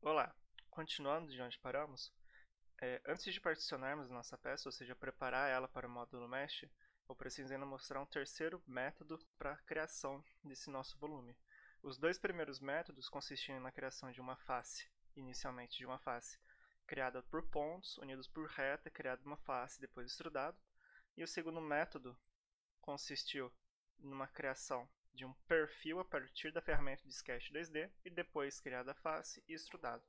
Olá, continuando de onde paramos, antes de particionarmos a nossa peça, ou seja, preparar ela para o módulo Mesh, eu preciso ainda mostrar um terceiro método para a criação desse nosso volume. Os dois primeiros métodos consistiam na criação de uma face, inicialmente de uma face, criada por pontos, unidos por reta, criada uma face, depois extrudado, e o segundo método consistiu numa criação de um perfil a partir da ferramenta de Sketch 2D e depois criada a face e extrudado.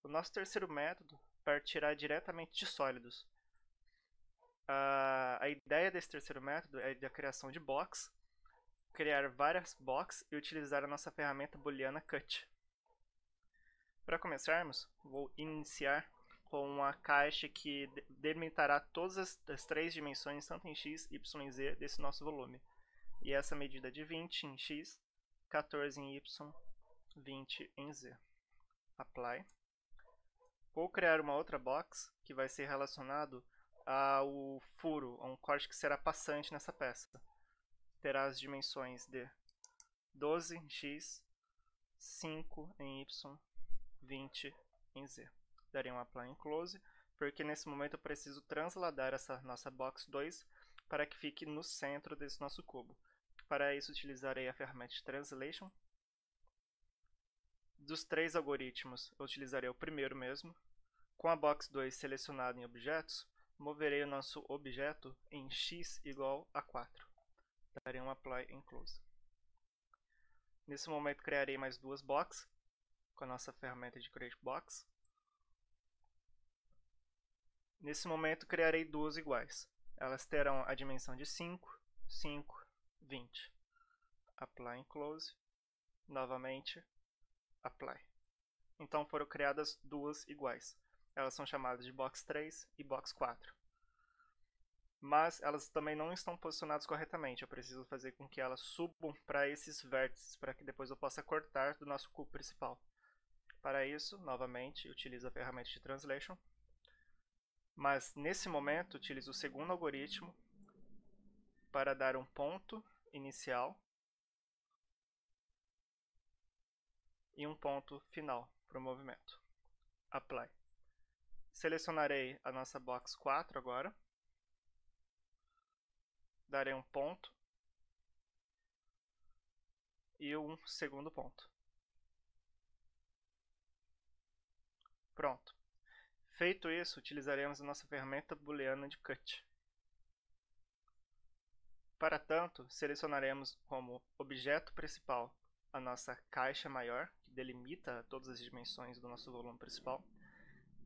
O nosso terceiro método partirá diretamente de sólidos. A ideia desse terceiro método é a criação de blocks, criar várias blocks e utilizar a nossa ferramenta booleana cut. Para começarmos, vou iniciar com uma caixa que delimitará todas as três dimensões, tanto em x, y e z, desse nosso volume. E essa medida de 20 em x, 14 em y, 20 em z. Apply. Vou criar uma outra box que vai ser relacionado ao furo, a um corte que será passante nessa peça. Terá as dimensões de 12 em x, 5 em y, 20 em z. Darei um apply em close, porque nesse momento eu preciso transladar essa nossa box 2 para que fique no centro desse nosso cubo. Para isso utilizarei a ferramenta de translation. Dos três algoritmos, eu utilizarei o primeiro mesmo. Com a box 2 selecionada em objetos, moverei o nosso objeto em x igual a 4. Darei um apply em close. Nesse momento criarei mais duas boxes com a nossa ferramenta de create box. Nesse momento criarei duas iguais. Elas terão a dimensão de 5, 5, 20. Apply em close. Novamente, apply. Então foram criadas duas iguais. Elas são chamadas de box 3 e box 4. Mas elas também não estão posicionadas corretamente. Eu preciso fazer com que elas subam para esses vértices, para que depois eu possa cortar do nosso cubo principal. Para isso, novamente, utilizo a ferramenta de Translation. Mas nesse momento, utilizo o segundo algoritmo para dar um ponto inicial e um ponto final para o movimento. Apply. Selecionarei a nossa box 4 agora. Darei um ponto e um segundo ponto. Pronto. Feito isso, utilizaremos a nossa ferramenta booleana de cut. Para tanto, selecionaremos como objeto principal a nossa caixa maior, que delimita todas as dimensões do nosso volume principal,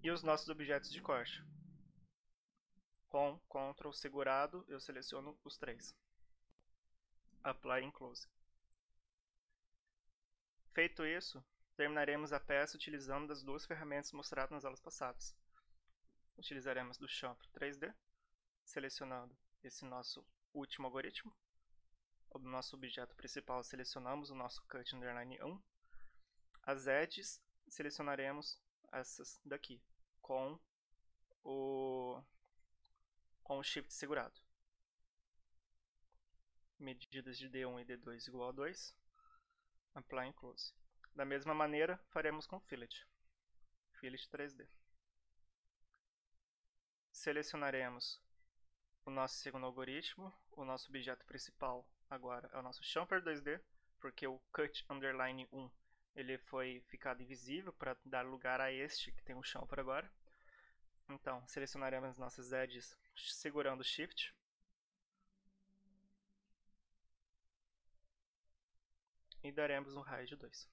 e os nossos objetos de corte. Com Ctrl segurado, eu seleciono os três. Apply em close. Feito isso, terminaremos a peça utilizando as duas ferramentas mostradas nas aulas passadas. Utilizaremos do chanfre 3D, selecionando esse nosso último algoritmo. O nosso objeto principal selecionamos o nosso cut underline 1. As edges selecionaremos essas daqui, com o Shift segurado. Medidas de D1 e D2 igual a 2. Apply em close. Da mesma maneira, faremos com fillet. Fillet 3D. Selecionaremos o nosso segundo algoritmo. O nosso objeto principal agora é o nosso chamfer 2D, porque o cut underline 1 ele foi ficado invisível para dar lugar a este que tem o chamfer agora. Então, selecionaremos nossas edges segurando o Shift. E daremos um raio de 2.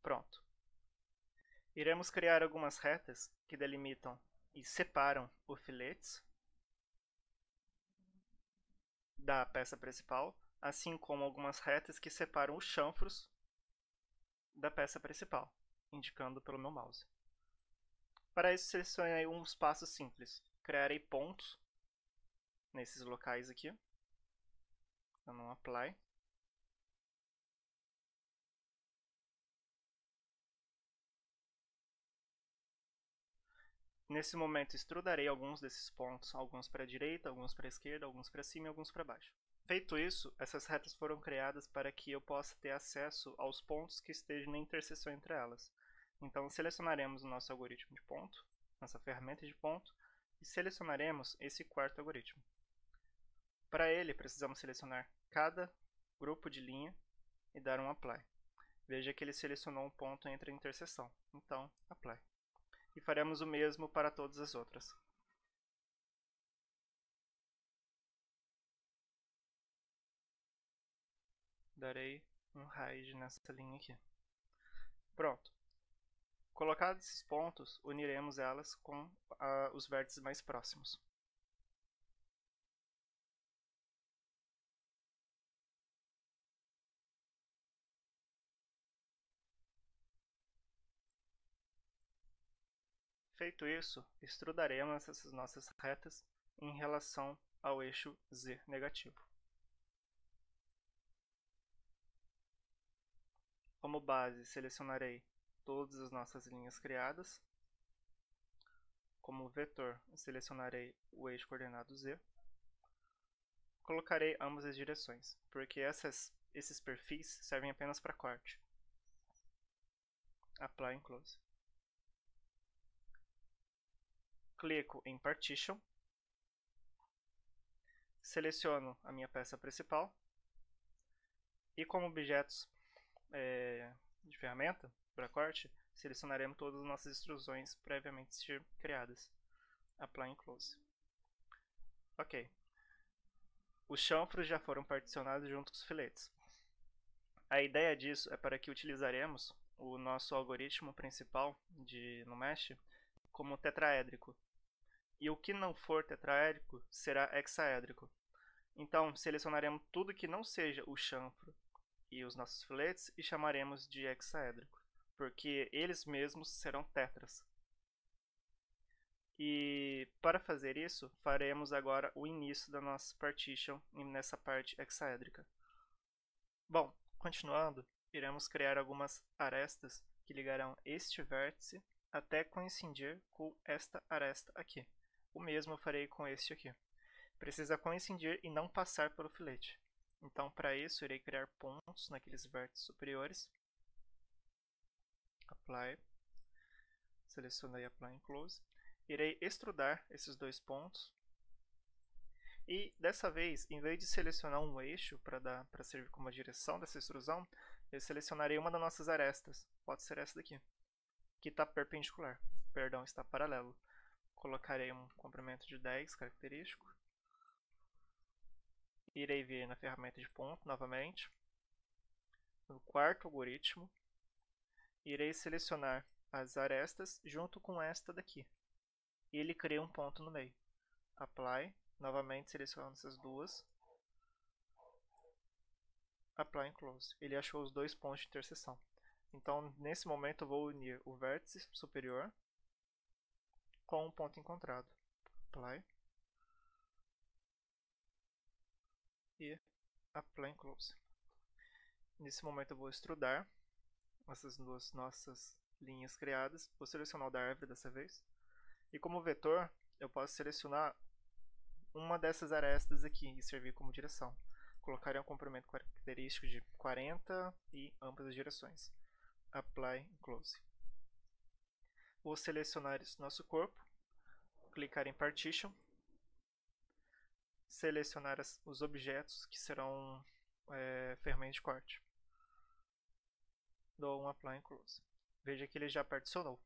Pronto. Iremos criar algumas retas que delimitam e separam os filetes da peça principal, assim como algumas retas que separam os chanfros da peça principal, indicando pelo meu mouse. Para isso, selecionei uns passos simples. Criarei pontos nesses locais aqui, dando um apply. Nesse momento, extrudarei alguns desses pontos, alguns para a direita, alguns para a esquerda, alguns para cima e alguns para baixo. Feito isso, essas retas foram criadas para que eu possa ter acesso aos pontos que estejam na interseção entre elas. Então, selecionaremos o nosso algoritmo de ponto, nossa ferramenta de ponto, e selecionaremos esse quarto algoritmo. Para ele, precisamos selecionar cada grupo de linha e dar um apply. Veja que ele selecionou um ponto entre a interseção, então apply. E faremos o mesmo para todas as outras. Darei um hide nessa linha aqui. Pronto. Colocados esses pontos, uniremos elas com os vértices mais próximos. Feito isso, estruturaremos essas nossas retas em relação ao eixo z negativo. Como base, selecionarei todas as nossas linhas criadas. Como vetor, selecionarei o eixo coordenado z. Colocarei ambas as direções, porque esses perfis servem apenas para corte. Apply and Close. Clico em Partition. Seleciono a minha peça principal. E como objetos de ferramenta para corte, selecionaremos todas as nossas extrusões previamente criadas. Apply and Close. Ok. Os chanfros já foram particionados junto com os filetes. A ideia disso é para que utilizaremos o nosso algoritmo principal no mesh como tetraédrico. E o que não for tetraédrico será hexaédrico. Então, selecionaremos tudo que não seja o chanfro e os nossos filetes e chamaremos de hexaédrico, porque eles mesmos serão tetras. E para fazer isso, faremos agora o início da nossa partition nessa parte hexaédrica. Bom, continuando, iremos criar algumas arestas que ligarão este vértice até coincidir com esta aresta aqui. O mesmo eu farei com este aqui. Precisa coincidir e não passar pelo filete. Então, para isso, irei criar pontos naqueles vértices superiores. Apply. Selecionei Apply and Close. Irei extrudar esses dois pontos. E, dessa vez, em vez de selecionar um eixo para servir como a direção dessa extrusão, eu selecionarei uma das nossas arestas. Pode ser essa daqui, que está perpendicular. Perdão, está paralelo. Colocarei um comprimento de 10 característico. Irei vir na ferramenta de ponto novamente. No quarto algoritmo, irei selecionar as arestas junto com esta daqui. E ele cria um ponto no meio. Apply, novamente selecionando essas duas. Apply and Close. Ele achou os dois pontos de interseção. Então, nesse momento, eu vou unir o vértice superior com o ponto encontrado. Apply. E Apply and Close. Nesse momento eu vou extrudar essas duas nossas linhas criadas. Vou selecionar o da árvore dessa vez. E como vetor, eu posso selecionar uma dessas arestas aqui e servir como direção. Colocarei um comprimento característico de 40 e ambas as direções. Apply and Close. Vou selecionar esse nosso corpo. Clicar em Partition. Selecionar os objetos que serão ferramentas de corte. Dou um Apply and Close. Veja que ele já particionou.